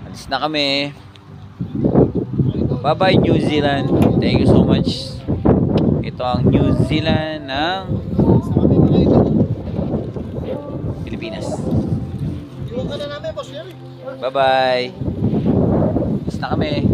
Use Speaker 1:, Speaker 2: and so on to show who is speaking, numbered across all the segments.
Speaker 1: Alis na kami. Bye bye New Zealand. Thank you so much. Ito ang New Zealand ng Pilipinas. Bye bye. Alis na kami.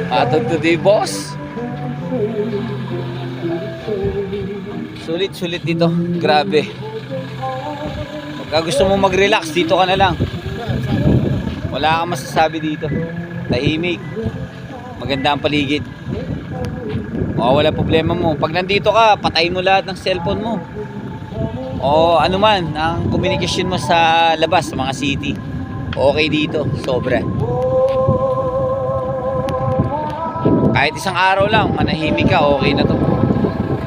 Speaker 1: Atog today, boss. Sulit dito. Grabe. Pagka gusto mo mag-relax, dito ka na lang. Wala kang masasabi dito. Tahimik. Maganda ang paligid. Wala problema mo. Pag nandito ka, patayin mo lahat ng cellphone mo. O ano man, ang communication mo sa labas, sa mga city. Okay dito. Sobra. Kahit isang araw lang, manahimik ka, okay na to.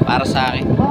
Speaker 1: Para sa akin.